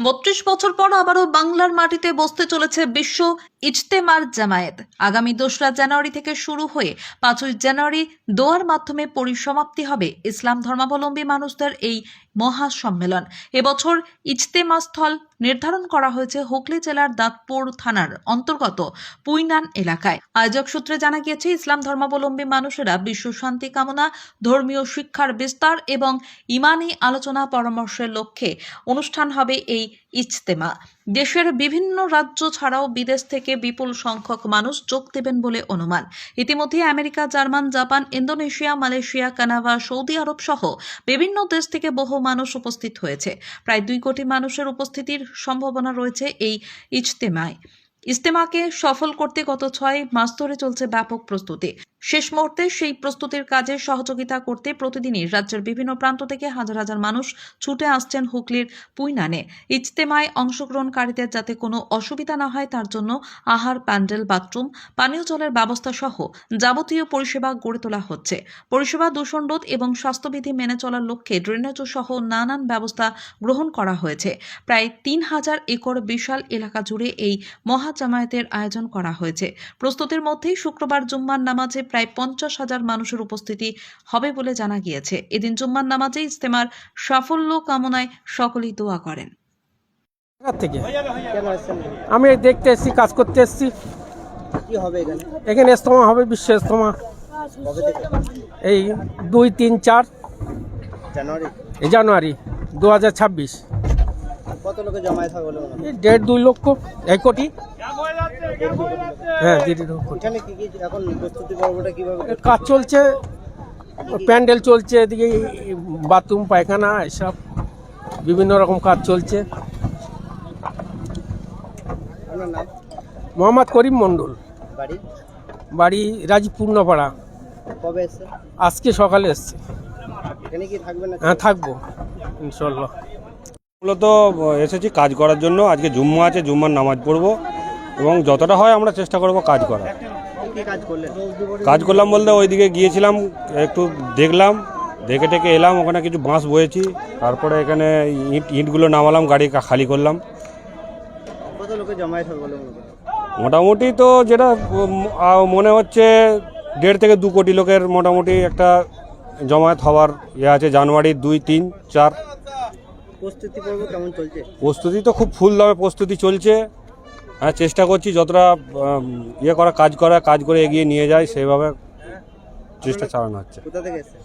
৩২ বছর পর আবারও বাংলার মাটিতে বসতে চলেছে বিশ্ব ইজতেমার জামায়াত। আগামী ২রা জানুয়ারি থেকে শুরু হয়ে ৫ই জানুয়ারি দোয়ার মাধ্যমে পরিসমাপ্তি হবে ইসলাম ধর্মাবলম্বী মানুষদের এই মহাসম্মেলন। এবছর ইজতেমা স্থল নির্ধারণ করা হয়েছে হুগলি জেলার দাঁতপুর থানার অন্তর্গত পুইনান এলাকায়। আয়োজক সূত্রে জানা গিয়েছে, ইসলাম ধর্মাবলম্বী মানুষেরা বিশ্ব শান্তি কামনা, ধর্মীয় শিক্ষার বিস্তার এবং ইমানি আলোচনা পরামর্শের লক্ষ্যে অনুষ্ঠান হবে এই ইজতেমা। দেশের বিভিন্ন রাজ্য ছাড়াও বিদেশ থেকে বিপুল সংখ্যক মানুষ যোগ দেবেন বলে অনুমান। ইতিমধ্যে America, German, Japan, Indonesia, Malaysia, Canada, Saudi Arab সহ বিভিন্ন দেশ থেকে বহু মানুষ উপস্থিত হয়েছে। প্রায় 2 কোটি মানুষের উপস্থিতির সম্ভাবনা রয়েছে এই ইজতেমাকে সফল করতে গত 6 মাস ধরে চলছে ব্যাপক প্রস্তুতি। শেষ মুহূর্তে সেই প্রস্তুতির কাজে সহযোগিতা করতে প্রতিদিনই রাজ্যের বিভিন্ন প্রান্ত থেকে হাজার হাজার মানুষ ছুটে আসছেন হুগলির পুইনানে। ইজতেমায় অংশগ্রহণকারীদের যাতে কোনো অসুবিধা না হয় তার জন্য আহার, প্যান্ডেল, বাথরুম, পানীয় জলের ব্যবস্থা সহ যাবতীয় পরিষেবা গড়ে তোলা হচ্ছে। পরিষেবা দূষণ রোধ এবং স্বাস্থ্যবিধি মেনে চলার লক্ষ্যে ড্রেনেজ সহ নানান ব্যবস্থা গ্রহণ করা হয়েছে। প্রায় 3000 একর বিশাল এলাকা জুড়ে এই মহাজামায়াতের আয়োজন করা হয়েছে। প্রস্তুতির মধ্যেই শুক্রবার জুম্মার নামাজে প্রায় 50,000 মানুষের উপস্থিতি হবে বলে জানা গিয়েছে। এদিন জুম্মার নামাজে ইজতেমার সাফল্য কামনায় সকলেই দোয়া করেন। আমি দেখতে এসেছি, কাজ করতে এসেছি। কি হবে এখানে ইজতেমা হবে, বিশ্ব ইজতেমা। এই 2, 3, 4 জানুয়ারি 2026। কত লোকে জমায়েত হবে বলে মনে হয়? 1.5-2 লক্ষ, 1 কোটি। হ্যাঁ, 1.5 কোটি। এখানে কি কি এখন প্রস্তুতি পর্বটা কিভাবে কাজ চলছে, প্যান্ডেল চলছে, এদিকে বাথরুম, পায়খানা, এসব বিভিন্ন রকম কাজ চলছে। আপনার নাম? মোহাম্মদ করিম মণ্ডল। বাড়ি? বাড়ি রাজীবপুর নপাড়া। কবে এসছে? আজকে সকালে এসছে। এখানে কি থাকবেন না? হ্যাঁ, থাকবো ইনশাল্লাহ। মূলত এসেছি কাজ করার জন্য। আজকে জুম্মা আছে, জুম্মার নামাজ পড়বো এবং যতটা হয় আমরা চেষ্টা করব কাজ করার। কি কাজ করলেন? কাজ করলাম বলতে ওইদিকে গিয়েছিলাম, একটু দেখলাম, দেখে টেকে এলাম। ওখানে কিছু বাঁশ বয়েছি, তারপরে এখানে ইটগুলো নামালাম, গাড়ি খালি করলাম। কত লোকে জমায়েত হবে বলে মনে করেন? মোটামুটি তো যেটা মনে হচ্ছে 1.5 থেকে 2 কোটি লোকের মোটামুটি একটা জমায়েত হওয়ার আছে। জানুয়ারি 2, 3, 4। প্রস্তুতি পর্ব কেমন চলছে? প্রস্তুতি তো খুব ফুল দমে প্রস্তুতি চলছে। হ্যাঁ, চেষ্টা করছি যতটা কাজ করে এগিয়ে নিয়ে যায় সেভাবে চেষ্টা চালানো হচ্ছে। কোথা থেকে এসছে?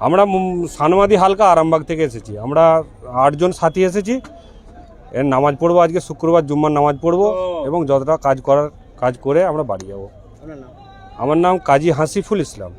আমরা সানমাদি হালকা আরামবাগ থেকে এসেছি। আমরা 8 জন সাথী এসেছি। এর নামাজ পড়বো আজকে শুক্রবার, জুম্মার নামাজ পড়বো এবং যতটা কাজ করে আমরা বাড়ি যাবো। আপনার নাম? আমার নাম কাজী হাসিফুল ইসলাম।